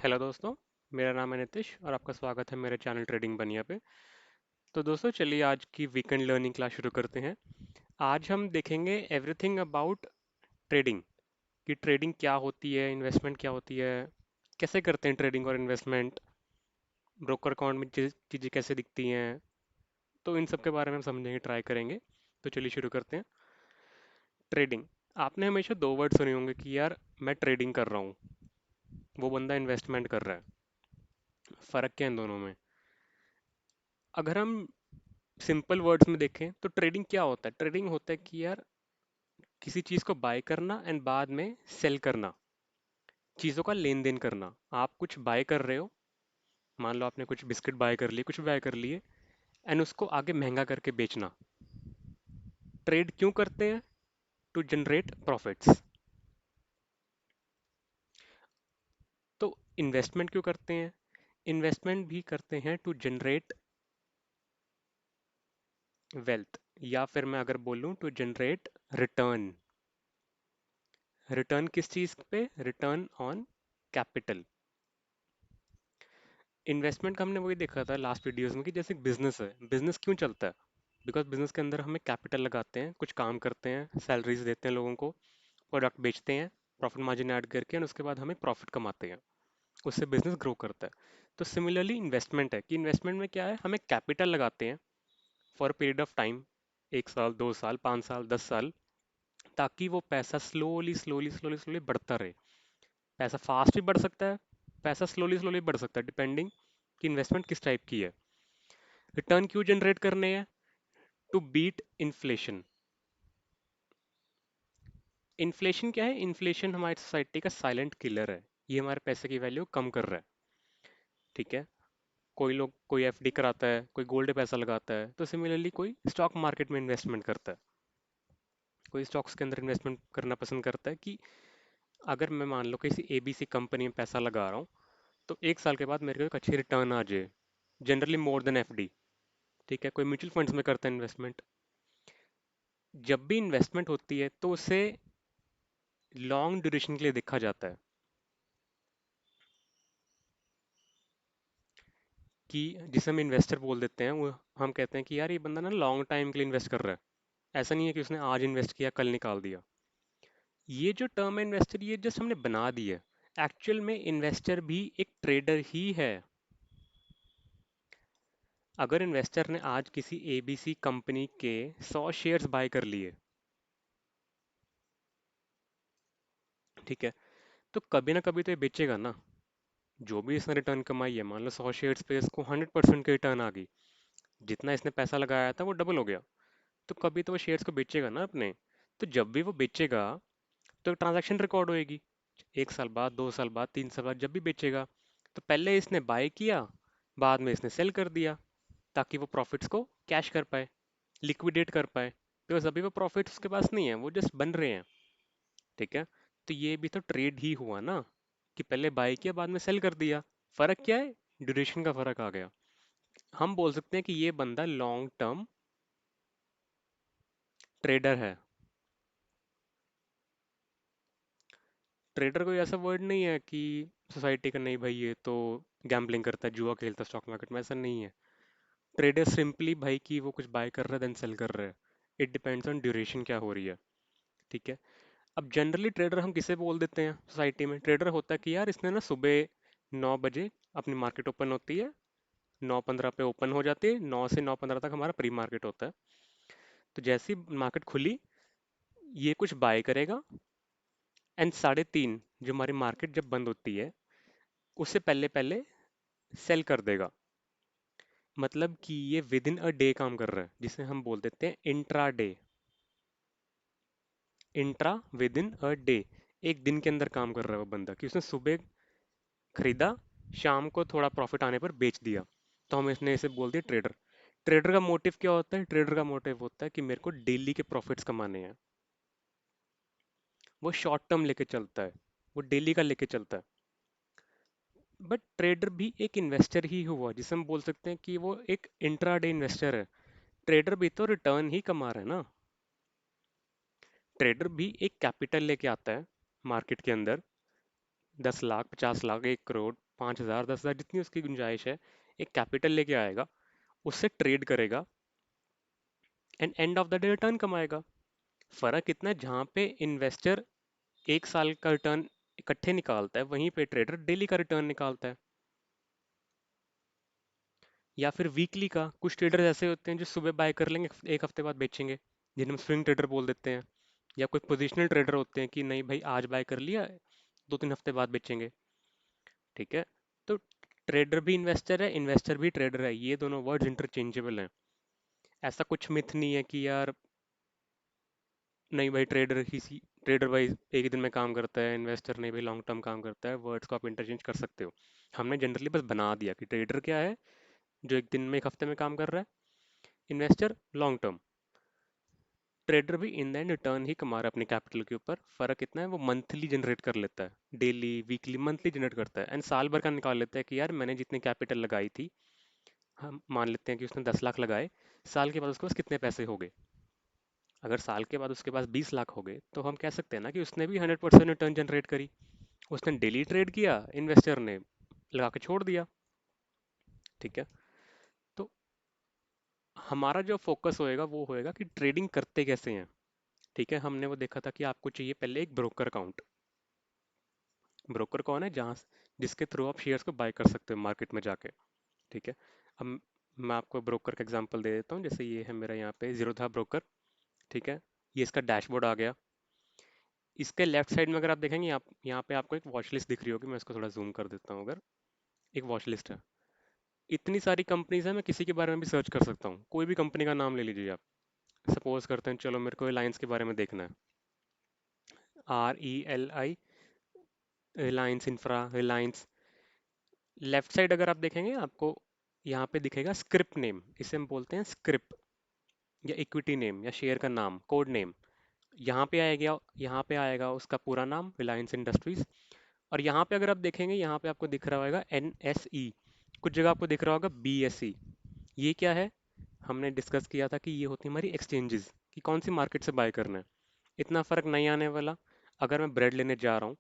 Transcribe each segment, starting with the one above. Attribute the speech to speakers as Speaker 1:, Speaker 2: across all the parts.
Speaker 1: Hello दोस्तों। मेरा नाम है नितिश और आपका स्वागत है मेरे चैनल ट्रेडिंग बनिया पे। तो दोस्तों चलिए आज की वीकेंड लर्निंग क्लास शुरू करते हैं। आज हम देखेंगे एवरीथिंग अबाउट ट्रेडिंग, कि ट्रेडिंग क्या होती है, इन्वेस्टमेंट क्या होती है, कैसे करते हैं ट्रेडिंग और इन्वेस्टमेंट, ब्रोकर अकाउंट में चीज़ें कैसे दिखती हैं। तो इन सब के बारे में हम समझेंगे, ट्राई करेंगे। तो चलिए शुरू करते हैं। ट्रेडिंग, आपने हमेशा दो वर्ड सुने होंगे कि यार मैं ट्रेडिंग कर रहा हूँ, वो बंदा इन्वेस्टमेंट कर रहा है। फ़र्क क्या है इन दोनों में? अगर हम सिंपल वर्ड्स में देखें तो ट्रेडिंग क्या होता है? ट्रेडिंग होता है कि यार किसी चीज़ को बाय करना एंड बाद में सेल करना, चीज़ों का लेन देन करना। आप कुछ बाय कर रहे हो, मान लो आपने कुछ बिस्किट बाय कर लिए, कुछ बाय कर लिए, एंड उसको आगे महंगा करके बेचना। ट्रेड क्यों करते हैं? To generate profits. तो इन्वेस्टमेंट क्यों करते हैं? इन्वेस्टमेंट भी करते हैं टू जनरेट वेल्थ, या फिर मैं अगर बोलूँ टू जनरेट रिटर्न। रिटर्न किस चीज़ पे? Return on capital. इन्वेस्टमेंट का हमने वही देखा था लास्ट वीडियोस में कि जैसे बिजनेस है, बिजनेस क्यों चलता है? बिकॉज बिजनेस के अंदर हमें कैपिटल लगाते हैं, कुछ काम करते हैं, सैलरीज देते हैं लोगों को, प्रोडक्ट बेचते हैं, प्रॉफिट मार्जिन ऐड करके, और उसके बाद हमें प्रॉफिट कमाते हैं, उससे बिजनेस ग्रो करता है। तो सिमिलरली इन्वेस्टमेंट है कि इन्वेस्टमेंट में क्या है, हमें कैपिटल लगाते हैं फॉर पीरियड ऑफ टाइम, 1 साल, 2 साल, 5 साल, 10 साल, ताकि वो पैसा स्लोली स्लोली स्लोली स्लोली बढ़ता रहे। पैसा फास्ट भी बढ़ सकता है, पैसा स्लोली स्लोली बढ़ सकता है, डिपेंडिंग कि इन्वेस्टमेंट किस टाइप की है। रिटर्न क्यों जनरेट करने हैं? To beat inflation. इन्फ्लेशन क्या है? इन्फ्लेशन हमारी सोसाइटी का साइलेंट किलर है, ये हमारे पैसे की वैल्यू कम कर रहा है। ठीक है। कोई लोग, कोई एफडी कराता है, कोई गोल्ड पैसा लगाता है, तो सिमिलरली कोई स्टॉक मार्केट में इन्वेस्टमेंट करता है, कोई स्टॉक्स के अंदर इन्वेस्टमेंट करना पसंद करता है कि अगर मैं मान लो किसी एबीसी कंपनी में पैसा लगा रहा हूँ, तो 1 साल के बाद मेरे को एक अच्छी रिटर्न आ जाए, जनरली मोर देन एफडी। ठीक है। कोई म्यूचुअल फंड्स में करता है इन्वेस्टमेंट। जब भी इन्वेस्टमेंट होती है तो उसे लॉन्ग ड्यूरेशन के लिए देखा जाता है, कि जिसे हम इन्वेस्टर बोल देते हैं, वो हम कहते हैं कि यार ये बंदा ना लॉन्ग टाइम के लिए इन्वेस्ट कर रहा है। ऐसा नहीं है कि उसने आज इन्वेस्ट किया कल निकाल दिया। ये जो टर्म है इन्वेस्टर, ये जस्ट हमने बना दी है। एक्चुअल में इन्वेस्टर भी एक ट्रेडर ही है। अगर इन्वेस्टर ने आज किसी एबीसी कंपनी के 100 शेयर्स बाय कर लिए, ठीक है, तो कभी ना कभी तो ये बेचेगा ना। जो भी इसने रिटर्न कमाई है, मान लो 100 शेयर्स पे इसको 100% की रिटर्न आ गई, जितना इसने पैसा लगाया था वो डबल हो गया, तो कभी तो वो शेयर्स को बेचेगा ना अपने। तो जब भी वो बेचेगा तो ट्रांजैक्शन रिकॉर्ड होएगी, 1 साल बाद, 2 साल बाद, 3 साल बाद, जब भी बेचेगा। तो पहले इसने बाय किया, बाद में इसने सेल कर दिया, ताकि वो प्रॉफिट्स को कैश कर पाए, लिक्विडेट कर पाए। बिकॉज अभी वो प्रॉफिट्स उसके पास नहीं है, वो जस्ट बन रहे हैं। ठीक है। तो ये भी तो ट्रेड ही हुआ ना, कि पहले बाय किया बाद में सेल कर दिया। फर्क क्या है? ड्यूरेशन का फर्क आ गया। हम बोल सकते हैं कि ये बंदा लॉन्ग टर्म ट्रेडर है। ट्रेडर कोई ऐसा वर्ड नहीं है कि सोसाइटी का, नहीं भाई ये तो गैम्बलिंग करता है, जुआ खेलता है स्टॉक मार्केट में, ऐसा नहीं है। ट्रेडर सिंपली भाई कि वो कुछ बाय कर रहा है देन सेल कर रहा है। इट डिपेंड्स ऑन ड्यूरेशन क्या हो रही है। ठीक है। अब जनरली ट्रेडर हम किसे बोल देते हैं सोसाइटी में? ट्रेडर होता है कि यार इसने ना सुबह 9 बजे अपनी मार्केट ओपन होती है, 9:15 पे ओपन हो जाती है, 9 से 9:15 तक हमारा प्री मार्केट होता है। तो जैसी मार्केट खुली, ये कुछ बाय करेगा, एंड 3:30 जो हमारी मार्केट जब बंद होती है, उससे पहले पहले सेल कर देगा। मतलब कि ये विद इन अ डे काम कर रहा है, जिसे हम बोल देते हैं intra day. Intra, with in a day, एक दिन के अंदर काम कर रहा है वो बंदा, कि उसने सुबह खरीदा, शाम को थोड़ा प्रॉफिट आने पर बेच दिया। तो हम इसने इसे बोल दिया ट्रेडर। ट्रेडर का मोटिव क्या होता है? ट्रेडर का मोटिव होता है कि मेरे को डेली के प्रॉफिट्स कमाने हैं। वो शॉर्ट टर्म लेके चलता है, वो डेली का लेके चलता है। बट ट्रेडर भी एक इन्वेस्टर ही हुआ, जिसे हम बोल सकते हैं कि वो एक इंट्राडे इन्वेस्टर है। ट्रेडर भी तो रिटर्न ही कमा रहा है ना। ट्रेडर भी एक कैपिटल लेके आता है मार्केट के अंदर, 10 लाख, 50 लाख, 1 करोड़, 5,000, 10,000, जितनी उसकी गुंजाइश है, एक कैपिटल लेके आएगा, उससे ट्रेड करेगा and end of the day return कमाएगा। फर्क इतना है, जहाँ पे इन्वेस्टर 1 साल का रिटर्न इकट्ठे निकालता है, वहीं पे ट्रेडर डेली का रिटर्न निकालता है, या फिर वीकली का। कुछ ट्रेडर ऐसे होते हैं जो सुबह बाय कर लेंगे, एक हफ्ते बाद बेचेंगे, जिन्हें हम स्विंग ट्रेडर बोल देते हैं। या कोई पोजिशनल ट्रेडर होते हैं कि नहीं भाई, आज बाय कर लिया, 2-3 हफ्ते बाद बेचेंगे। ठीक है। तो ट्रेडर भी इन्वेस्टर है, इन्वेस्टर भी ट्रेडर है, ये दोनों वर्ड्स इंटरचेंजेबल हैं। ऐसा कुछ मिथ नहीं है कि यार नहीं भाई, ट्रेडर भाई एक ही दिन में काम करता है, इन्वेस्टर नहीं भाई लॉन्ग टर्म काम करता है। वर्ड्स को आप इंटरचेंज कर सकते हो। हमने जनरली बस बना दिया कि ट्रेडर क्या है, जो एक दिन में, एक हफ्ते में काम कर रहा है। Investor long term. ट्रेडर भी इन द एंड रिटर्न ही कमा रहा है अपने कैपिटल के ऊपर। फर्क इतना है, वो मंथली जनरेट कर लेता है, डेली, वीकली, मंथली जनरेट करता है, एंड साल भर का निकाल लेता है कि यार मैंने जितनी कैपिटल लगाई थी, हम मान लेते हैं कि उसने 10 लाख लगाए, साल के बाद उसके पास कितने पैसे हो गए। अगर साल के बाद उसके पास 20 लाख हो गए, तो हम कह सकते हैं ना कि उसने भी 100% रिटर्न जनरेट करी। उसने डेली ट्रेड किया, इन्वेस्टर ने लगा के छोड़ दिया। ठीक है। तो हमारा जो फोकस होएगा वो होएगा कि ट्रेडिंग करते कैसे हैं। ठीक है। हमने वो देखा था कि आपको चाहिए पहले एक ब्रोकर अकाउंट। ब्रोकर कौन है? जिसके थ्रू आप शेयर्स को बाय कर सकते हो मार्केट में जाके। ठीक है। अब मैं आपको ब्रोकर का एग्जांपल दे देता हूँ। जैसे ये है मेरा यहाँ पे जीरोधा ब्रोकर। ठीक है। ये इसका डैशबोर्ड आ गया। इसके लेफ्ट साइड में अगर आप देखेंगे, यहाँ पे आपको एक वॉच लिस्ट दिख रही होगी। मैं इसको थोड़ा जूम कर देता हूँ। अगर एक वॉच लिस्ट है, इतनी सारी कंपनीज है, मैं किसी के बारे में भी सर्च कर सकता हूँ। कोई भी कंपनी का नाम ले लीजिए आप। सपोज करते हैं, चलो मेरे को रिलायंस के बारे में देखना है। RELI, Reliance infra, Reliance. Left side अगर आप देखेंगे, आपको यहाँ पे दिखेगा स्क्रिप्ट नेम, इसे हम बोलते हैं स्क्रिप्ट, या इक्विटी नेम, या शेयर का नाम, कोड नेम। यहाँ पे आएगा उसका पूरा नाम, रिलायंस इंडस्ट्रीज। और यहाँ पे अगर आप देखेंगे, यहाँ पे आपको दिख रहा होगा NSE। कुछ जगह आपको दिख रहा होगा BSE। ये क्या है? हमने डिस्कस किया था कि ये होती है हमारी एक्सचेंजेस, कि कौन सी मार्केट से बाय करना है। इतना फर्क नहीं आने वाला। अगर मैं ब्रेड लेने जा रहा हूँ,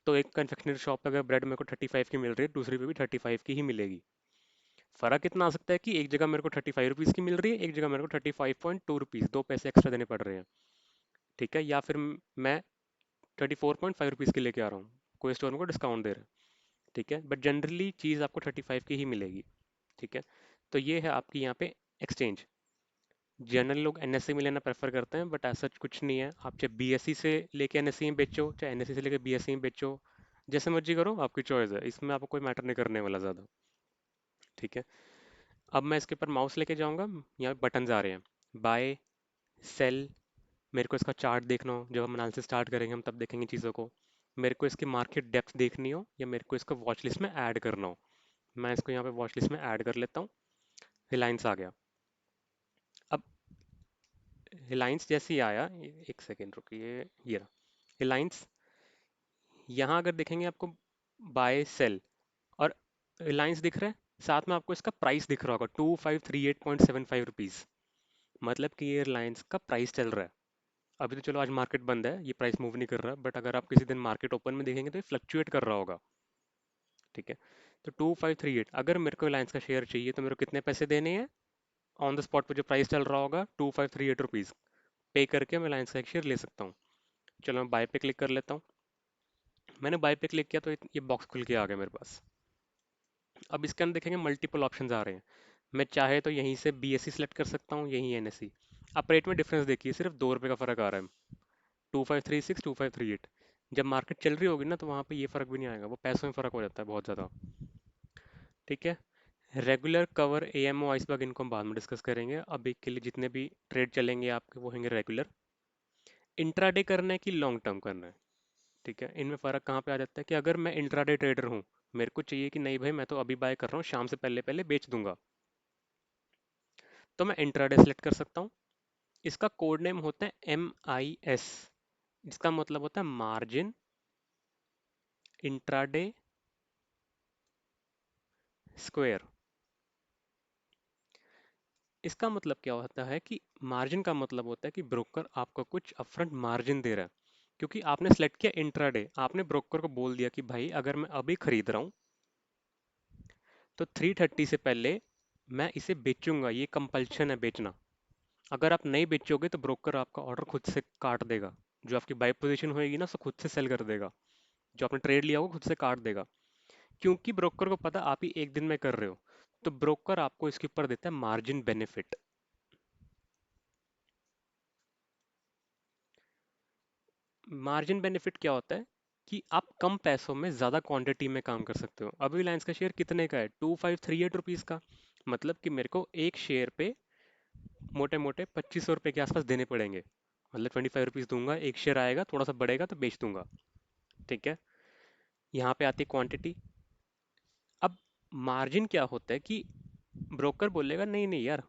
Speaker 1: तो एक कन्फेक्शनरी शॉप पे अगर ब्रेड मेरे को 35 की मिल रही है, दूसरी पे भी 35 की ही मिलेगी। फ़र्क इतना आ सकता है कि एक जगह मेरे को 35 रुपीज़ की मिल रही है, एक जगह मेरे को 35.2 रुपीज़, 2 पैसे एक्स्ट्रा देने पड़ रहे हैं। ठीक है। या फिर मैं 34.5 रुपीज़ की लेके आ रहा हूँ, कोई स्टोर मेरे को डिस्काउंट दे रहा है। ठीक है। बट जनरली चीज़ आपको 35 की ही मिलेगी। ठीक है। तो ये है आपकी यहाँ पे एक्सचेंज। जनरल लोग NSE में लेना प्रेफर करते हैं, बट ऐसा कुछ नहीं है। आप चाहे BSE से लेके NSE में बेचो, चाहे NSE से लेके BSE में बेचो, जैसे मर्जी करो, आपकी चॉइस है, इसमें आपको कोई मैटर नहीं करने वाला ज़्यादा। ठीक है। अब मैं इसके ऊपर माउस लेके जाऊंगा। यहाँ बटन्स आ रहे हैं, बाय, सेल। मेरे को इसका चार्ट देखना हो, जब हम एनालिसिस स्टार्ट करेंगे हम तब देखेंगे चीज़ों को। मेरे को इसकी मार्केट डेप्थ देखनी हो, या मेरे को इसको वॉच लिस्ट में ऐड करना हो, मैं इसको यहाँ पे वॉच लिस्ट में ऐड कर लेता हूँ। रिलायंस आ गया। अब रिलायंस जैसे ही आया, एक सेकेंड रुकिए, ये रहा रिलायंस। यहाँ अगर देखेंगे आपको बाय, सेल और रिलायंस दिख रहा है, साथ में आपको इसका प्राइस दिख रहा होगा 2538.75 रुपीज़। मतलब कि ये रिलायंस का प्राइस चल रहा है। अभी तो चलो आज मार्केट बंद है, ये प्राइस मूव नहीं कर रहा, बट अगर आप किसी दिन मार्केट ओपन में देखेंगे तो ये फ्लक्चुएट कर रहा होगा। ठीक है। तो 2538, अगर मेरे को रिलायंस का शेयर चाहिए तो मेरे को कितने पैसे देने हैं? ऑन द स्पॉट पे जो प्राइस चल रहा होगा, 2538 रुपीज़ पे करके मैं रिलायंस का एक शेयर ले सकता हूँ। चलो मैं बाय पे क्लिक कर लेता हूँ। मैंने बाय पे क्लिक किया तो ये बॉक्स खुल के आ गया मेरे पास। अब इसके अंदर देखेंगे मल्टीपल ऑप्शंस आ रहे हैं। मैं चाहे तो यहीं से BSE सेलेक्ट कर सकता हूँ, यहीं NSE। आप रेट में डिफरेंस देखिए, सिर्फ 2 रुपये का फ़र्क आ रहा है। 2536, 2538। जब मार्केट चल रही होगी ना, तो वहाँ पे ये फ़र्क भी नहीं आएगा, वो पैसों में फ़र्क हो जाता है बहुत ज़्यादा। ठीक है। रेगुलर, कवर, AMO, आइसबर्ग, इनको हम बाद में डिस्कस करेंगे। अब एक के लिए जितने भी ट्रेड चलेंगे आपके, वो होंगे रेगुलर। इंट्राडे करना है कि लॉन्ग टर्म करना है? ठीक है। इनमें फ़र्क कहाँ पे आ जाता है कि अगर मैं इंट्राडे ट्रेडर हूँ, मेरे को चाहिए कि नहीं भाई, मैं तो अभी बाय कर रहा हूँ, शाम से पहले पहले बेच दूंगा, तो मैं इंट्राडे सेलेक्ट कर सकता हूँ। इसका कोड नेम होता है MIS, जिसका मतलब होता है मार्जिन इंट्राडे स्क्वायर। इसका मतलब क्या होता है कि मार्जिन का मतलब होता है कि ब्रोकर आपको कुछ अपफ्रंट मार्जिन दे रहा है। क्योंकि आपने सेलेक्ट किया इंट्राडे, आपने ब्रोकर को बोल दिया कि भाई अगर मैं अभी खरीद रहा हूँ तो 3:30 से पहले मैं इसे बेचूंगा, ये कंपल्शन है बेचना। अगर आप नहीं बेचोगे तो ब्रोकर आपका ऑर्डर खुद से काट देगा, जो आपकी बाय पोजीशन होएगी ना, उसको खुद से सेल कर देगा, जो आपने ट्रेड लिया होगा खुद से काट देगा। क्योंकि ब्रोकर को पता आप ही एक दिन में कर रहे हो, तो ब्रोकर आपको इसके ऊपर देता है मार्जिन बेनिफिट। मार्जिन बेनिफिट क्या होता है कि आप कम पैसों में ज़्यादा क्वांटिटी में काम कर सकते हो। अभी रिलायंस का शेयर कितने का है? 2538 रुपीज़ का। मतलब कि मेरे को एक शेयर पे मोटे मोटे 2500 रुपये के आसपास देने पड़ेंगे। मतलब 25 रुपीज़ दूंगा, एक शेयर आएगा, थोड़ा सा बढ़ेगा तो बेच दूंगा। ठीक है। यहाँ पे आती है क्वांटिटी। अब मार्जिन क्या होता है कि ब्रोकर बोलेगा नहीं नहीं यार,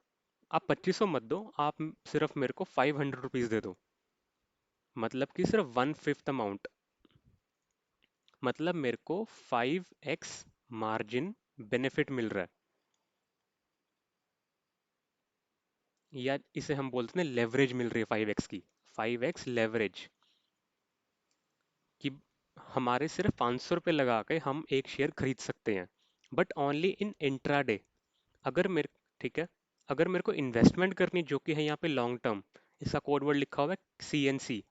Speaker 1: आप 2500 मत दो, आप सिर्फ मेरे को 500 रुपीज़ दे दो। मतलब कि सिर्फ 1/5 अमाउंट। मतलब मेरे को 5x मार्जिन बेनिफिट मिल रहा है। या इसे हम बोलते हैं लेवरेज मिल रही है 5x की। 5x लेवरेज कि हमारे सिर्फ 500 रुपये लगा के हम एक शेयर खरीद सकते हैं, बट ओनली इन इंट्राडे। अगर मेरे ठीक है, अगर मेरे को इन्वेस्टमेंट करनी जो कि है यहाँ पे लॉन्ग टर्म, इसका कोड वर्ड लिखा हुआ है CNC।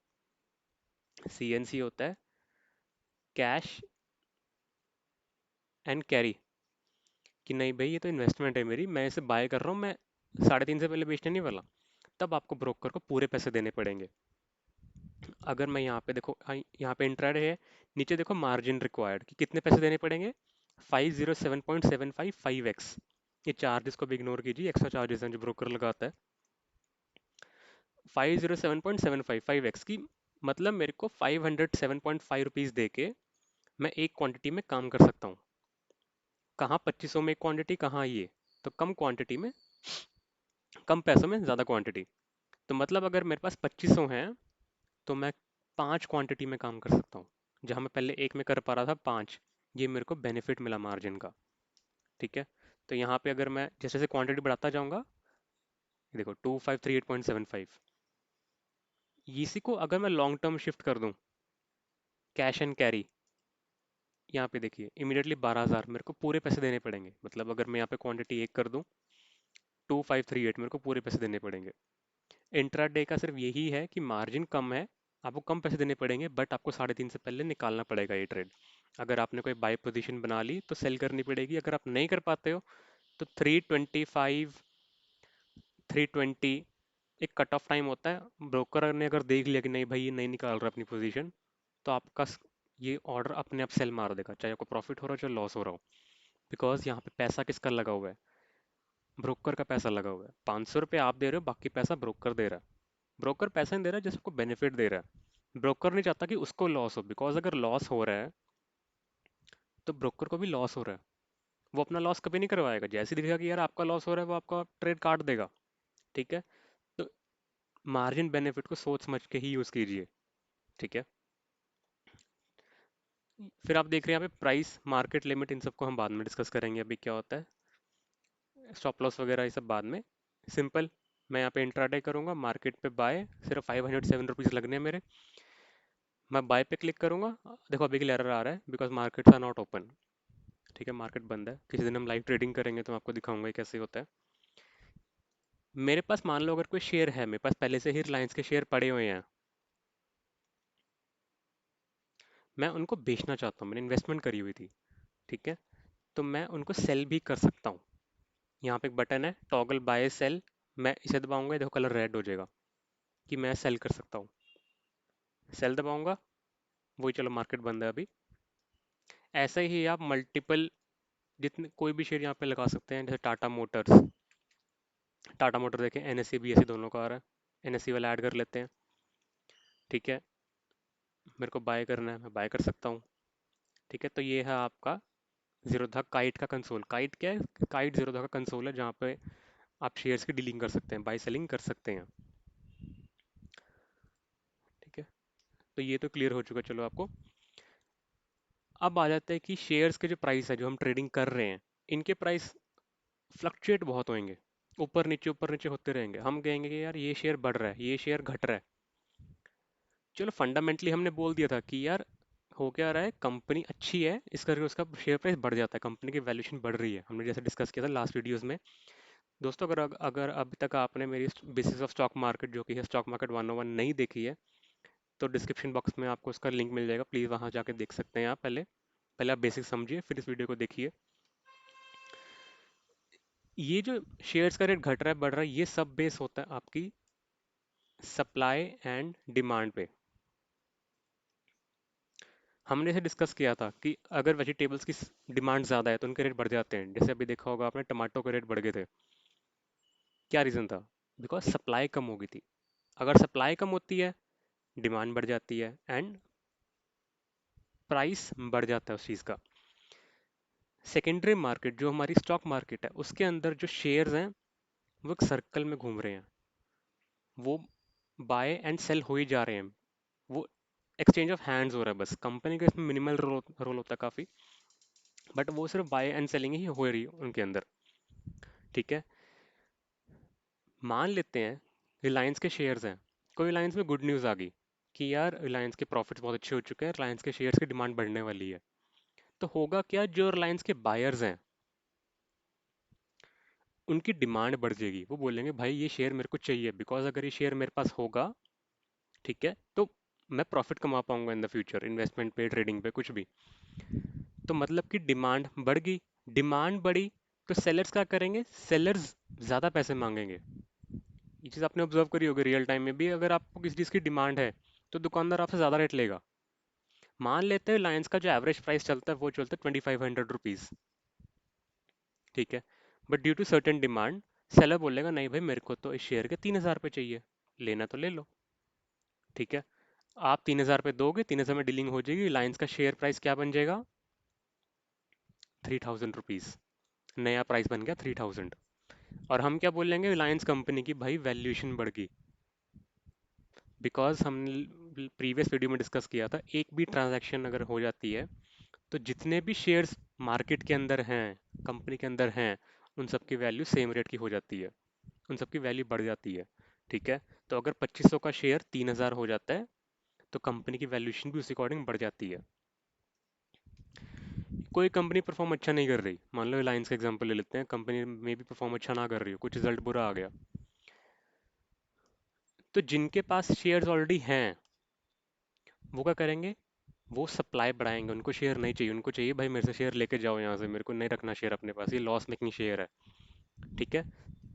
Speaker 1: CNC होता है कैश एंड कैरी। कि नहीं भाई ये तो इन्वेस्टमेंट है मेरी, मैं इसे बाय कर रहा हूँ, मैं 3:30 से पहले बेचने नहीं वाला। तब आपको ब्रोकर को पूरे पैसे देने पड़ेंगे। अगर मैं यहाँ पे देखो, यहाँ पे इंट्राडे है, नीचे देखो मार्जिन रिक्वायर्ड कि कितने पैसे देने पड़ेंगे। 507.755x। ये चार्जेस को भी इग्नोर कीजिए, एक्स्ट्रा चार्जेस हैं जो ब्रोकर लगाता है। 507.755x की मतलब मेरे को 507.5 रुपीज़ दे के मैं एक क्वांटिटी में काम कर सकता हूँ। कहाँ 2500 में एक क्वांटिटी, कहाँ ये। तो कम क्वांटिटी में, कम पैसों में ज़्यादा क्वांटिटी। तो मतलब अगर मेरे पास 2500 हैं तो मैं 5 क्वांटिटी में काम कर सकता हूँ, जहाँ मैं पहले एक में कर पा रहा था 5। ये मेरे को बेनिफिट मिला मार्जिन का। ठीक है। तो यहाँ पे अगर मैं जैसे जैसे क्वांटिटी बढ़ाता जाऊँगा, ये देखो 2538.75, इसी को अगर मैं लॉन्ग टर्म शिफ्ट कर दूँ, कैश एंड कैरी, यहाँ पे देखिए इमीडिएटली 12,000 मेरे को पूरे पैसे देने पड़ेंगे। मतलब अगर मैं यहाँ पे क्वांटिटी एक कर दूँ, 2538 मेरे को पूरे पैसे देने पड़ेंगे। इंट्रा डे का सिर्फ यही है कि मार्जिन कम है, आपको कम पैसे देने पड़ेंगे, बट आपको 3:30 से पहले निकालना पड़ेगा ये ट्रेड। अगर आपने कोई बाय पोजीशन बना ली तो सेल करनी पड़ेगी। अगर आप नहीं कर पाते हो तो 3:25 3:20 एक कट ऑफ टाइम होता है। ब्रोकर ने अगर देख लिया कि नहीं भाई ये नहीं निकाल रहा अपनी पोजीशन, तो आपका ये ऑर्डर अपने आप सेल मार देगा, चाहे आपको प्रॉफिट हो रहा हो चाहे लॉस हो रहा हो। बिकॉज यहाँ पे पैसा किसका लगा हुआ है? ब्रोकर का पैसा लगा हुआ है। 500 रुपये आप दे रहे हो, बाकी पैसा ब्रोकर दे रहा है। ब्रोकर पैसा नहीं दे रहा है, जिसको बेनिफिट दे रहा है। ब्रोकर नहीं चाहता कि उसको लॉस हो, बिकॉज अगर लॉस हो रहा है तो ब्रोकर को भी लॉस हो रहा है। वो अपना लॉस कभी नहीं करवाएगा, जैसे ही दिखेगा कि यार आपका लॉस हो रहा है वो आपका ट्रेड काट देगा। ठीक है। तो मार्जिन बेनिफिट को सोच समझ के ही यूज़ कीजिए। ठीक है। फिर आप देख रहे हैं यहाँ पे प्राइस, मार्केट लिमिट, इन सबको हम बाद में डिस्कस करेंगे। अभी क्या होता है स्टॉप लॉस वगैरह, ये सब बाद में। सिंपल, मैं यहाँ पे इंट्राडे करूँगा, मार्केट पे बाय, सिर्फ 507 रुपीज़ लगने हैं मेरे। मैं बाय पे क्लिक करूँगा। देखो अभी के लिए एरर आ रहा है because markets are not open. ठीक है, मार्केट बंद है। किसी दिन हम लाइव ट्रेडिंग करेंगे तो मैं आपको दिखाऊंगा ये कैसे होता है। मेरे पास मान लो अगर कोई शेयर है, मेरे पास पहले से ही रिलायंस के शेयर पड़े हुए हैं, मैं उनको बेचना चाहता हूँ, मैंने इन्वेस्टमेंट करी हुई थी। ठीक है। तो मैं उनको सेल भी कर सकता हूँ। यहाँ पे एक बटन है टॉगल बाय सेल, मैं इसे दबाऊंगा, देखो कलर रेड हो जाएगा कि मैं सेल कर सकता हूँ। सेल दबाऊंगा, वही, चलो मार्केट बंद है अभी। ऐसे ही आप मल्टीपल, जितने कोई भी शेयर यहाँ पे लगा सकते हैं। जैसे टाटा मोटर्स, टाटा मोटर देखें, NSE भी ऐसे दोनों का आ रहा है, NSE वाला ऐड कर लेते हैं। ठीक है। मेरे को बाय करना है, मैं बाय कर सकता हूँ। ठीक है। तो ये है आपका जीरोधा काइट का कंसोल। काइट क्या है? काइट जीरोधा का कंसोल है, जहाँ पे आप शेयर्स की डीलिंग कर सकते हैं, बाय सेलिंग कर सकते हैं। ठीक है। तो ये तो क्लियर हो चुका। चलो आपको अब आ जाता है कि शेयर्स के जो प्राइस है, जो हम ट्रेडिंग कर रहे हैं, इनके प्राइस फ्लक्चुएट बहुत होंगे, ऊपर नीचे होते रहेंगे। हम कहेंगे कि यार ये शेयर बढ़ रहा है, ये शेयर घट रहा है। चलो फंडामेंटली हमने बोल दिया था कि यार हो क्या रहा है, कंपनी अच्छी है इस करके उसका शेयर प्राइस बढ़ जाता है, कंपनी की वैल्यूएशन बढ़ रही है, हमने जैसे डिस्कस किया था लास्ट वीडियोस में। दोस्तों अगर अगर अभी तक आपने मेरी बेसिस ऑफ स्टॉक मार्केट जो कि है स्टॉक मार्केट 101 नहीं देखी है, तो डिस्क्रिप्शन बॉक्स में आपको उसका लिंक मिल जाएगा, प्लीज़ वहाँ जाके देख सकते हैं आप। पहले पहले आप बेसिक समझिए, फिर इस वीडियो को देखिए। ये जो शेयर्स का रेट घट रहा है बढ़ रहा है, ये सब बेस होता है आपकी सप्लाई एंड डिमांड पे। हमने इसे डिस्कस किया था कि अगर वेजिटेबल्स की डिमांड ज़्यादा है तो उनके रेट बढ़ जाते हैं। जैसे अभी देखा होगा आपने, टमाटो के रेट बढ़ गए थे। क्या रीज़न था? बिकॉज सप्लाई कम हो गई थी। अगर सप्लाई कम होती है, डिमांड बढ़ जाती है एंड प्राइस बढ़ जाता है उस चीज़ का। सेकेंडरी मार्केट जो हमारी स्टॉक मार्केट है, उसके अंदर जो शेयर्स हैं वो एक सर्कल में घूम रहे हैं, वो बाय एंड सेल हो ही जा रहे हैं, वो एक्सचेंज ऑफ हैंड्स हो रहा है। बस कंपनी का इसमें मिनिमल रोल होता है काफ़ी, बट वो सिर्फ बाय एंड सेलिंग ही हो रही है उनके अंदर। ठीक है, मान लेते हैं रिलायंस के शेयर्स हैं, कोई रिलायंस में गुड न्यूज़ आ गई कि यार रिलायंस के प्रॉफिट्स बहुत अच्छे हो चुके हैं, रिलायंस के शेयर्स की डिमांड बढ़ने वाली है। तो होगा क्या, जो रिलायंस के बायर्स हैं उनकी डिमांड बढ़ जाएगी, वो बोलेंगे भाई ये शेयर मेरे को चाहिए, बिकॉज अगर ये शेयर मेरे पास होगा, ठीक है, तो मैं प्रॉफिट कमा पाऊंगा इन द फ्यूचर, इन्वेस्टमेंट पे, ट्रेडिंग पे, कुछ भी। तो मतलब कि डिमांड बढ़ गई, डिमांड बढ़ी, तो सेलर्स क्या करेंगे, सेलर्स ज़्यादा पैसे मांगेंगे। ये चीज़ आपने ऑब्जर्व करी होगी रियल टाइम में भी, अगर आपको किसी चीज़ की डिमांड है तो दुकानदार आपसे ज़्यादा रेट लेगा। मान लेते हैं रिलायंस का जो एवरेज प्राइस चलता है वो चलता है 2500 रुपीज़, ठीक है, but due to certain demand seller बोलेगा नहीं भाई मेरे को तो इस शेयर के 3000 रुपये चाहिए, लेना तो ले लो। ठीक है, आप 3000 रुपये दोगे, 3000 में डीलिंग हो जाएगी, रिलायंस का शेयर प्राइस क्या बन जाएगा, 3000 रुपीज़, नया प्राइस बन गया 3000। और हम क्या बोलेंगे रिलायंस कंपनी की, भाई वैल्यूएशन बढ़ गई, बिकॉज हमने प्रीवियस वीडियो में डिस्कस किया था, एक भी ट्रांजैक्शन अगर हो जाती है तो जितने भी शेयर्स मार्केट के अंदर हैं, कंपनी के अंदर हैं, उन सब की वैल्यू सेम रेट की हो जाती है, उन सब की वैल्यू बढ़ जाती है। ठीक है, तो अगर 2500 का शेयर 3000 हो जाता है तो कंपनी की वैल्यूएशन भी उस अकॉर्डिंग बढ़ जाती है। कोई कंपनी परफॉर्म अच्छा नहीं कर रही, मान लो रिलायंस का एग्जांपल ले लेते हैं, कंपनी में भी परफॉर्म अच्छा ना कर रही हो, कुछ रिजल्ट बुरा आ गया, तो जिनके पास शेयर्स ऑलरेडी हैं वो क्या करेंगे, वो सप्लाई बढ़ाएंगे, उनको शेयर नहीं चाहिए, उनको चाहिए भाई मेरे से शेयर लेके जाओ यहाँ से, मेरे को नहीं रखना शेयर अपने पास, ये लॉस मेकिंग शेयर है। ठीक है,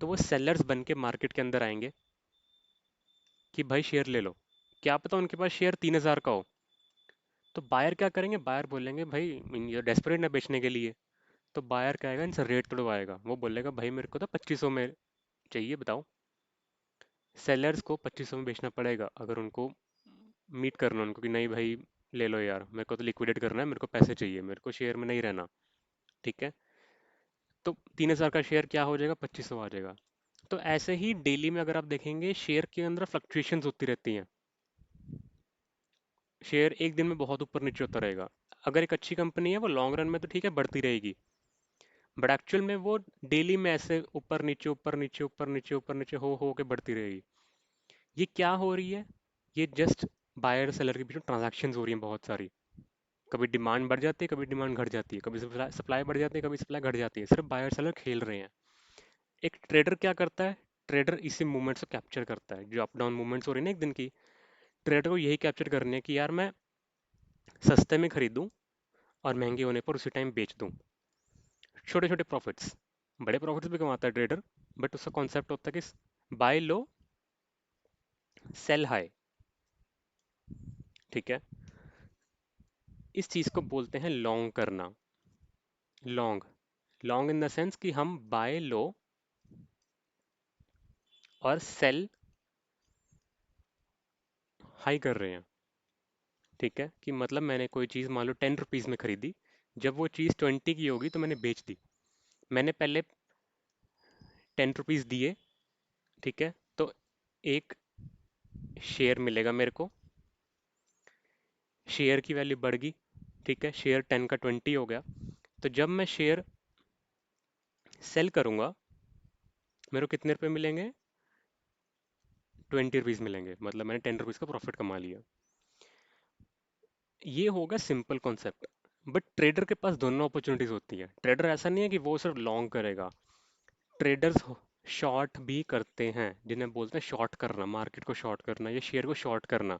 Speaker 1: तो वो सेलर्स बन के मार्केट के अंदर आएंगे कि भाई शेयर ले लो। क्या पता उनके पास शेयर 3000 का हो, तो बायर क्या करेंगे, बायर बोलेंगे भाई ये डेस्परेट ना बेचने के लिए, तो बायर क्या आएगा, इनसे रेट तोड़वाएगा, वो बोलेगा भाई मेरे को तो 2500 में चाहिए, बताओ। सेलर्स को 2500 में बेचना पड़ेगा अगर उनको मीट करना, उनको कि नहीं भाई ले लो यार, मेरे को तो लिक्विडेट करना है, मेरे को पैसे चाहिए, मेरे को शेयर में नहीं रहना। ठीक है, तो 3000 का शेयर क्या हो जाएगा, 2500 आ जाएगा। तो ऐसे ही डेली में अगर आप देखेंगे शेयर के अंदर फ्लक्चुएशंस होती रहती हैं, शेयर एक दिन में बहुत ऊपर नीचे होता रहेगा। अगर एक अच्छी कंपनी है वो लॉन्ग रन में तो ठीक है बढ़ती रहेगी, बट एक्चुअल में वो डेली में ऐसे ऊपर नीचे ऊपर नीचे ऊपर नीचे ऊपर नीचे हो के बढ़ती रहेगी। ये क्या हो रही है, ये जस्ट बायर सेलर के बीच में ट्रांजैक्शंस हो रही हैं बहुत सारी, कभी डिमांड बढ़ जाती है, कभी डिमांड घट जाती है, कभी सप्लाई बढ़ जाती है, कभी सप्लाई घट जाती है, सिर्फ बायर सेलर खेल रहे हैं। एक ट्रेडर क्या करता है, ट्रेडर इसी मूवमेंट्स को कैप्चर करता है, जो अप डाउन मूवमेंट्स हो रही है ना एक दिन की, ट्रेडर को यही कैप्चर करनी है कि यार मैं सस्ते में खरीदूं और महंगे होने पर उसी टाइम बेच दूं, छोटे छोटे प्रॉफिट्स। बड़े प्रॉफिट्स भी कमाता है ट्रेडर, बट उसका कॉन्सेप्ट होता है कि बाय लो सेल हाई। ठीक है, इस चीज़ को बोलते हैं लॉन्ग करना। Long, long in the sense कि हम बाय लो और सेल हाई कर रहे हैं। ठीक है, कि मतलब मैंने कोई चीज़ मान लो 10 रुपीज़ में खरीदी, जब वो चीज़ 20 की होगी तो मैंने बेच दी। मैंने पहले 10 रुपीज़ दिए, ठीक है, तो एक शेयर मिलेगा मेरे को, शेयर की वैल्यू बढ़ गई, ठीक है, शेयर 10 का 20 हो गया, तो जब मैं शेयर सेल करूंगा मेरे को कितने रुपए मिलेंगे, 20 रुपीज़ मिलेंगे, मतलब मैंने 10 रुपीज़ का प्रॉफिट कमा लिया। ये होगा सिंपल कॉन्सेप्ट। बट ट्रेडर के पास दोनों अपॉर्चुनिटीज होती है। ट्रेडर ऐसा नहीं है कि वो सिर्फ लॉन्ग करेगा। ट्रेडर्स शॉर्ट भी करते हैं, जिन्हें बोलते हैं शॉर्ट करना, मार्केट को शॉर्ट करना या शेयर को शॉर्ट करना।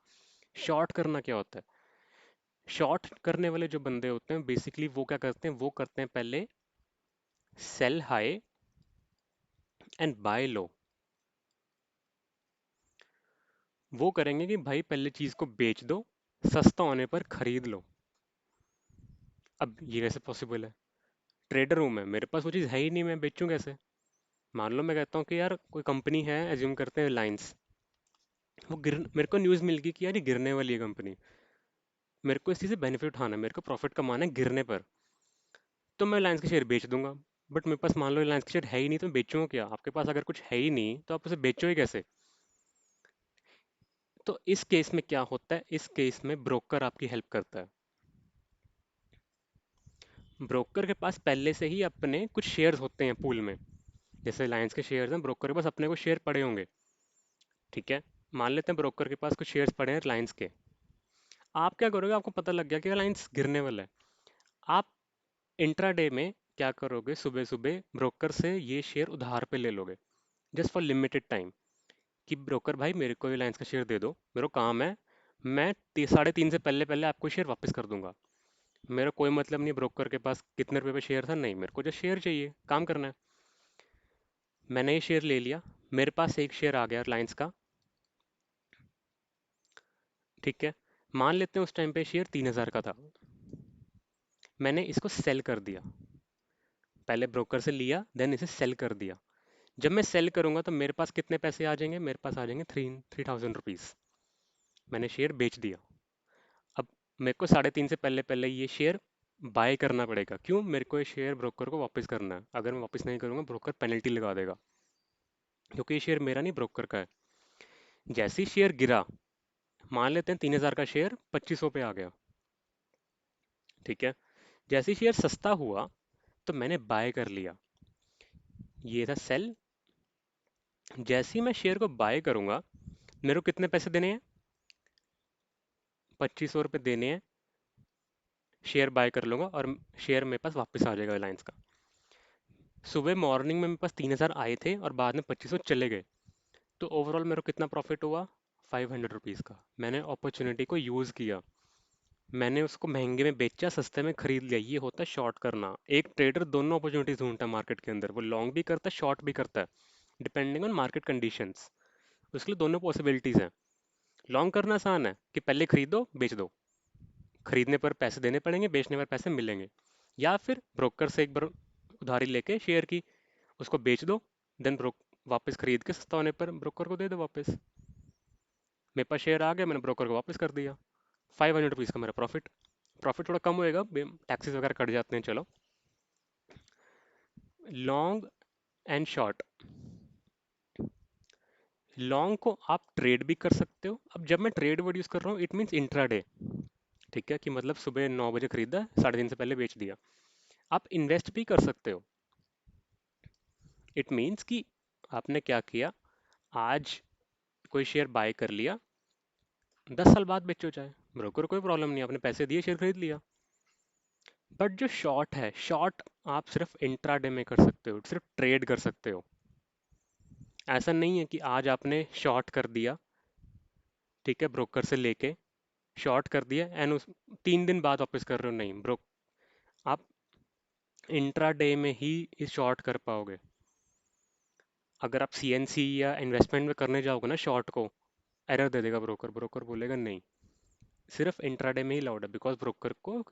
Speaker 1: शॉर्ट करना क्या होता है? शॉर्ट करने वाले जो बंदे होते हैं बेसिकली वो क्या करते हैं, वो करते हैं पहले सेल हाई एंड बाय लो। वो करेंगे कि भाई पहले चीज को बेच दो, सस्ता होने पर खरीद लो। अब ये कैसे पॉसिबल है? ट्रेडर हूं मैं, मेरे पास वो चीज़ है ही नहीं, मैं बेचूं कैसे? मान लो मैं कहता हूँ कि यार कोई कंपनी है, एज्यूम करते हैं रिलायंस। वो गिर मेरे को न्यूज़ मिल गई कि यार ये गिरने वाली है कंपनी। मेरे को इस चीज़ से बेनिफिट उठाना है, मेरे को प्रॉफिट कमाना है गिरने पर। तो मैं रिलायंस के शेयर बेच दूंगा। बट मेरे पास मान लो रिलायंस के शेयर है ही नहीं, तो मैं बेचूंगा क्या? आपके पास अगर कुछ है ही नहीं तो आप उसे बेचो ही कैसे? तो इस केस में क्या होता है, इस केस में ब्रोकर आपकी हेल्प करता है। ब्रोकर के पास पहले से ही अपने कुछ शेयर्स होते हैं पूल में। जैसे रिलायंस के शेयर्स हैं, ब्रोकर के पास अपने कुछ शेयर पड़े होंगे। ठीक है, मान लेते हैं ब्रोकर के पास कुछ शेयर्स पड़े हैं रिलायंस के। आप क्या करोगे, आपको पता लग गया कि रिलायंस गिरने वाला है। आप इंट्राडे में क्या करोगे, सुबह सुबह ब्रोकर से ये शेयर उधार पे ले लोगे, जस्ट फॉर लिमिटेड टाइम। कि ब्रोकर भाई मेरे को रिलायंस का शेयर दे दो, मेरा काम है, मैं 3:30 से पहले पहले आपको शेयर वापस कर दूंगा। मेरा कोई मतलब नहीं ब्रोकर के पास कितने रुपए पे शेयर था, नहीं, मेरे को जो शेयर चाहिए, काम करना है। मैंने ये शेयर ले लिया, मेरे पास एक शेयर आ गया रिलायंस का। ठीक है, मान लेते हैं उस टाइम पे शेयर 3,000 का था। मैंने इसको सेल कर दिया, पहले ब्रोकर से लिया देन इसे सेल कर दिया। जब मैं सेल करूंगा तो मेरे पास कितने पैसे आ जाएंगे, मेरे पास आ जाएंगे 3,000 रुपीज़। मैंने शेयर बेच दिया। अब मेरे को 3:30 से पहले पहले ये शेयर बाय करना पड़ेगा। क्यों? मेरे को ये शेयर ब्रोकर को वापस करना है। अगर मैं वापस नहीं करूंगा ब्रोकर पेनल्टी लगा देगा, क्योंकि ये शेयर मेरा नहीं ब्रोकर का है। जैसे ही शेयर गिरा, मान लेते हैं 3,000 का शेयर 2,500 पे आ गया। ठीक है, जैसे ही शेयर सस्ता हुआ तो मैंने बाय कर लिया। ये था सेल। जैसे ही मैं शेयर को बाय करूंगा, मेरे को कितने पैसे देने हैं? 2,500 रुपये देने हैं। शेयर बाय कर लूंगा और शेयर मेरे पास वापस आ जाएगा रिलायंस का। सुबह मॉर्निंग में मेरे पास 3,000 आए थे और बाद में 2,500 चले गए। तो ओवरऑल मेरे को कितना प्रॉफिट हुआ? 500 रुपीज़ का। मैंने अपॉर्चुनिटी को यूज़ किया, मैंने उसको महंगे में बेचा, सस्ते में खरीद लिया। ये होता है शॉर्ट करना। एक ट्रेडर दोनों अपॉर्चुनिटीज ढूंढता है मार्केट के अंदर, वो लॉन्ग भी करता है शॉर्ट भी करता है, डिपेंडिंग ऑन मार्केट कंडीशंस। उसके लिए दोनों पॉसिबिलिटीज हैं। लॉन्ग करना आसान है कि पहले खरीदो बेच दो, खरीदने पर पैसे देने पड़ेंगे, बेचने पर पैसे मिलेंगे। या फिर ब्रोकर से एक बार उधारी लेके शेयर की, उसको बेच दो, देन ब्रोक वापस खरीद के सस्ता होने पर ब्रोकर को दे दो वापस। मेरे पास शेयर आ गया, मैंने ब्रोकर को वापस कर दिया। 500 रुपीज़ का मेरा प्रॉफिट। प्रॉफिट थोड़ा कम होएगा, टैक्सेस वगैरह कट जाते हैं, चलो। Long and short. लॉन्ग को आप ट्रेड भी कर सकते हो। अब जब मैं ट्रेड वर्ड यूज़ कर रहा हूँ, इट मीन्स इंट्राडे। ठीक है, कि मतलब सुबह 9 बजे खरीदा, 3:30 से पहले बेच दिया। आप इन्वेस्ट भी कर सकते हो। इट मीन्स कि आपने क्या किया, आज कोई शेयर बाय कर लिया, 10 साल बाद बेचो चाहे, ब्रोकर कोई प्रॉब्लम नहीं, आपने पैसे दिए शेयर खरीद लिया। बट जो शॉर्ट है, शॉर्ट आप सिर्फ इंट्राडे में कर सकते हो, सिर्फ ट्रेड कर सकते हो। ऐसा नहीं है कि आज आपने शॉर्ट कर दिया, ठीक है, ब्रोकर से लेके शॉर्ट कर दिया एंड उस 3 दिन बाद वापस कर रहे हो, नहीं ब्रो। आप इंट्राडे में ही इस शॉर्ट कर पाओगे। अगर आप सीएनसी या इन्वेस्टमेंट में करने जाओगे ना शॉर्ट को, एरर दे देगा ब्रोकर। ब्रोकर बोलेगा नहीं, सिर्फ इंट्राडे में ही अलाउड है, बिकॉज ब्रोकर को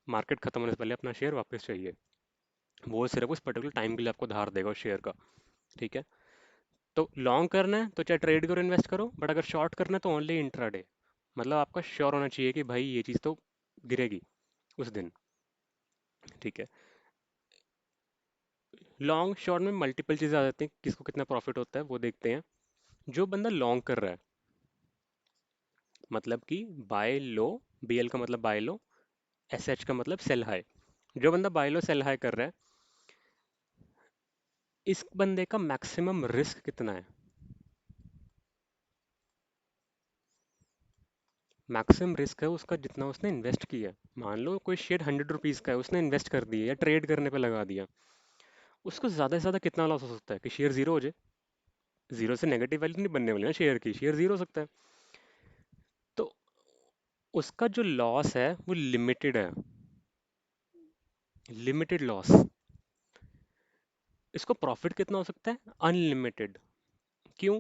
Speaker 1: मार्केट खत्म होने से पहले अपना शेयर वापस चाहिए। वो सिर्फ उस पर्टिकुलर टाइम के लिए आपको धार देगा उस शेयर का। ठीक है, तो लॉन्ग करना है तो चाहे ट्रेड करो इन्वेस्ट करो, बट अगर शॉर्ट करना है तो ओनली इंट्राडे। मतलब आपका श्योर होना चाहिए कि भाई ये चीज़ तो गिरेगी उस दिन। ठीक है, लॉन्ग शॉर्ट में मल्टीपल चीज़ें आ जाती हैं, किसको कितना प्रॉफिट होता है वो देखते हैं। जो बंदा लॉन्ग कर रहा है, मतलब कि बाय लो, बीएल का मतलब बाय लो, एसएच का मतलब सेल हाई। जो बंदा बाय लो सेल हाई कर रहा है, इस बंदे का मैक्सिमम रिस्क कितना है? मैक्सिमम रिस्क है उसका जितना उसने इन्वेस्ट किया है। मान लो कोई शेयर 100 रुपीज़ का है, उसने इन्वेस्ट कर दिया या ट्रेड करने पे लगा दिया, उसको ज़्यादा से ज़्यादा कितना लॉस हो सकता है कि शेयर जीरो हो जाए। जीरो से नेगेटिव वैल्यू नहीं बनने वाली ना शेयर की, शेयर जीरो हो सकता है। तो उसका जो लॉस है वो लिमिटेड है, लिमिटेड लॉस। इसको प्रॉफिट कितना हो सकता है? अनलिमिटेड। क्यों?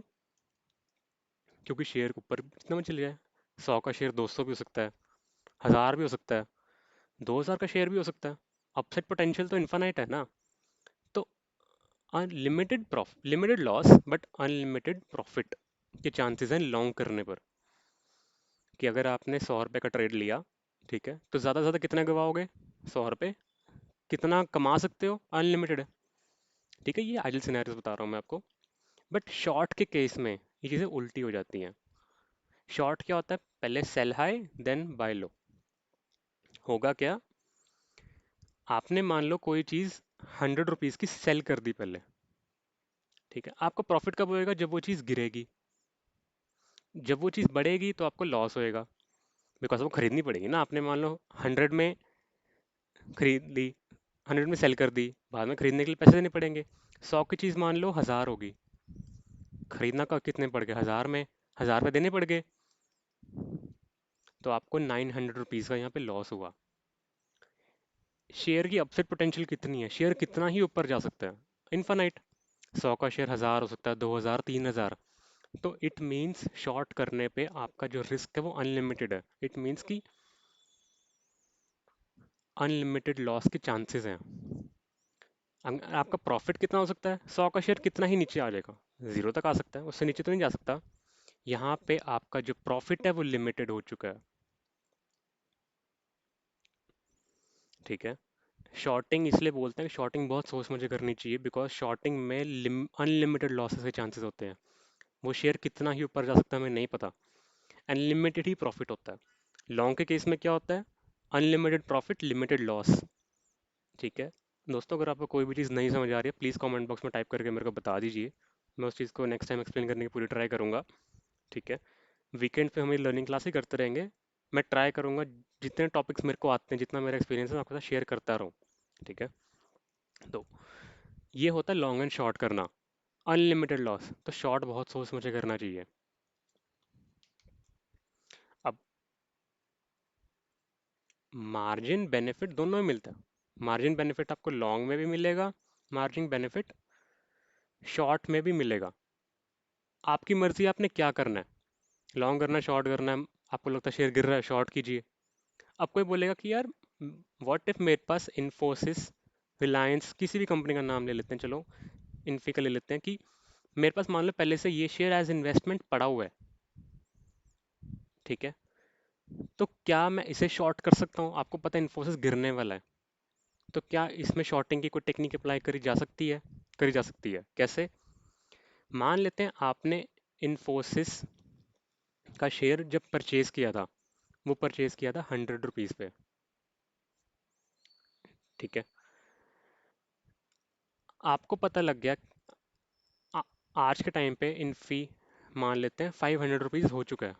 Speaker 1: क्योंकि शेयर ऊपर जितना में चले जाए, 100 का शेयर 200 भी हो सकता है, 1000 भी हो सकता है, 2000 का शेयर भी हो सकता है। अपसाइड पोटेंशियल तो इन्फानाइट है ना। तो unlimited profit, limited loss but unlimited profit के चांसेस हैं लॉन्ग करने पर। कि अगर आपने 100 रुपये का ट्रेड लिया, ठीक है, तो ज़्यादा से ज़्यादा कितना गवाओगे? 100 रुपये। कितना कमा सकते हो? अनलिमिटेड है। ठीक है, ये आइडियल सिनेरियोस बता रहा हूँ मैं आपको। बट शॉर्ट के केस में ये चीज़ें उल्टी हो जाती हैं। शॉर्ट क्या होता है? पहले सेल हाई देन बाय लो। होगा क्या? आपने मान लो कोई चीज़ 100 रुपीज़ की सेल कर दी पहले, ठीक है, आपको प्रॉफिट कब होएगा? जब वो चीज़ गिरेगी। जब वो चीज़ बढ़ेगी तो आपको लॉस होएगा, बिकॉज वो खरीदनी पड़ेगी ना। आपने मान लो 100 में खरीद ली, 100 में सेल कर दी, बाद में खरीदने के लिए पैसे देने पड़ेंगे। 100 की चीज़ मान लो 1000 होगी, खरीदना का कितने पड़ गए? 1000 में 1000 रुपये देने पड़ गए, तो आपको 900 रुपीज़ का यहाँ पे लॉस हुआ। शेयर की अपसाइड पोटेंशियल कितनी है? शेयर कितना ही ऊपर जा सकता है, इनफाइनाइट। 100 का शेयर 1000 हो सकता है, 2000, 3000। तो इट मीन्स शॉर्ट करने पे आपका जो रिस्क है वो अनलिमिटेड है। इट मीन्स कि अनलिमिटेड लॉस के चांसेस हैं। आपका प्रॉफिट कितना हो सकता है? 100 का शेयर कितना ही नीचे आ जाएगा? जीरो तक आ सकता है, उससे नीचे तो नहीं जा सकता। यहाँ पे आपका जो प्रॉफिट है वो लिमिटेड हो चुका है। ठीक है। शॉर्टिंग इसलिए बोलते हैं कि शॉर्टिंग बहुत सोच समझ के करनी चाहिए, बिकॉज शॉर्टिंग में अनलिमिटेड लॉसेस के चांसेस होते हैं। वो शेयर कितना ही ऊपर जा सकता है हमें नहीं पता। अनलिमिटेड ही प्रॉफिट होता है। लॉन्ग के केस में क्या होता है? Unlimited profit, limited loss. ठीक है। दोस्तों, अगर आपको कोई भी चीज़ नहीं समझ आ रही है, प्लीज़ कमेंट बॉक्स में टाइप करके मेरे को बता दीजिए। मैं उस चीज़ को नेक्स्ट टाइम एक्सप्लेन करने की पूरी ट्राई करूँगा। ठीक है। वीकेंड पे हम ये लर्निंग क्लासेस करते रहेंगे। मैं ट्राई करूँगा जितने टॉपिक्स मेरे को आते हैं, जितना मेरा एक्सपीरियंस है, मैं आपके साथ शेयर करता रहूँ। ठीक है। तो ये होता है लॉन्ग एंड शॉर्ट करना। अनलिमिटेड लॉस तो शॉर्ट बहुत सोच समझ के करना चाहिए। अब मार्जिन बेनिफिट दोनों में मिलता है। मार्जिन बेनिफिट आपको लॉन्ग में भी मिलेगा, मार्जिन बेनिफिट शॉर्ट में भी मिलेगा। आपकी मर्जी, आपने क्या करना है। लॉन्ग करना है, शॉर्ट करना है। आपको लगता है शेयर गिर रहा है, शॉर्ट कीजिए। अब कोई बोलेगा कि यार व्हाट इफ मेरे पास इन्फोसिस, रिलायंस, किसी भी कंपनी का नाम ले लेते हैं, चलो इन्फी का ले लेते हैं, कि मेरे पास मान लो पहले से ये शेयर एज इन्वेस्टमेंट पड़ा हुआ है, ठीक है, तो क्या मैं इसे शॉर्ट कर सकता हूँ? आपको पता है इन्फोसिस गिरने वाला है, तो क्या इसमें शॉर्टिंग की कोई टेक्निक अप्लाई करी जा सकती है? करी जा सकती है। कैसे? मान लेते हैं आपने इन्फोसिस का शेयर जब परचेज किया था, वो परचेज किया था 100 रुपीज़ पे, ठीक है। आपको पता लग गया आ, आज के टाइम पे इन्फी मान लेते हैं 500 रुपीज़ हो चुका है।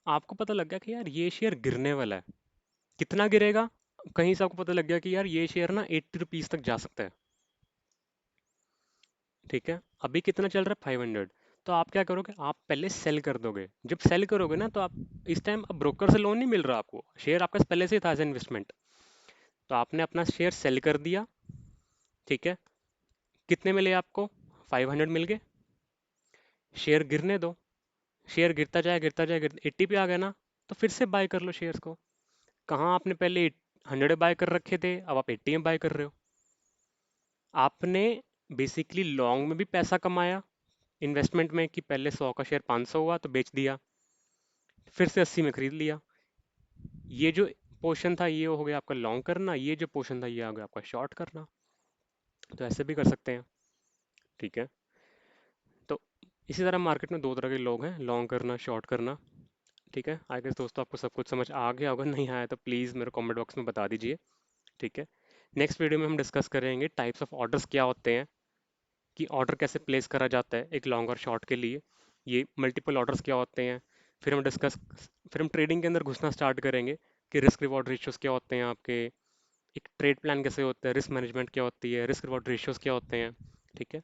Speaker 1: आपको पता लग गया कि यार ये शेयर गिरने वाला है। कितना गिरेगा? कहीं से आपको पता लग गया कि यार ये शेयर ना 80 रुपीज़ तक जा सकता है, ठीक है। अभी कितना चल रहा है? 500। तो आप क्या करोगे? आप पहले सेल कर दोगे। जब सेल करोगे ना, तो आप इस टाइम अब ब्रोकर से लोन नहीं मिल रहा आपको, शेयर आपके पास पहले से ही था एज इन्वेस्टमेंट। तो आपने अपना शेयर सेल कर दिया, ठीक है। कितने मिले आपको? 500 मिल गए। शेयर गिरने दो। शेयर गिरता जाए गिरता जाए, 80 पे आ गया ना, तो फिर से बाय कर लो शेयर्स को। कहाँ आपने पहले 100 बाय कर रखे थे, अब आप 80 में बाय कर रहे हो। आपने बेसिकली लॉन्ग में भी पैसा कमाया इन्वेस्टमेंट में, कि पहले 100 का शेयर 500 हुआ तो बेच दिया, फिर से 80 में खरीद लिया। ये जो पोर्शन था ये हो गया आपका लॉन्ग करना, ये जो पोर्शन था ये आ गया आपका शॉर्ट करना। तो ऐसे भी कर सकते हैं, ठीक है। तो इसी तरह मार्केट में दो तरह के लोग हैं, लॉन्ग करना, शॉर्ट करना। ठीक है। आई गेस दोस्तों आपको सब कुछ समझ आ गया होगा, नहीं आया तो प्लीज़ मेरे कमेंट बॉक्स में बता दीजिए। ठीक है। नेक्स्ट वीडियो में हम डिस्कस करेंगे टाइप्स ऑफ ऑर्डर्स क्या होते हैं, कि ऑर्डर कैसे प्लेस करा जाता है एक लॉन्ग और शॉर्ट के लिए, ये मल्टीपल ऑर्डर्स क्या होते हैं, फिर हम डिस्कस फिर हम ट्रेडिंग के अंदर घुसना स्टार्ट करेंगे कि रिस्क रिवॉर्ड रेशियोज क्या होते हैं आपके, एक ट्रेड प्लान कैसे होता है, रिस्क मैनेजमेंट क्या होती है, रिस्क रिवॉर्ड रेशियोज क्या होते हैं। ठीक है।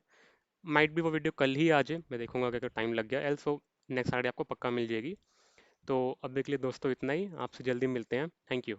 Speaker 1: माइट भी वो वीडियो कल ही आ जाए, मैं देखूंगा कि अगर टाइम लग गया, एल्स वो नेक्स्ट सैटरडे आपको पक्का मिल जाएगी। तो अभी के लिए दोस्तों इतना ही, आपसे जल्दी मिलते हैं। Thank you.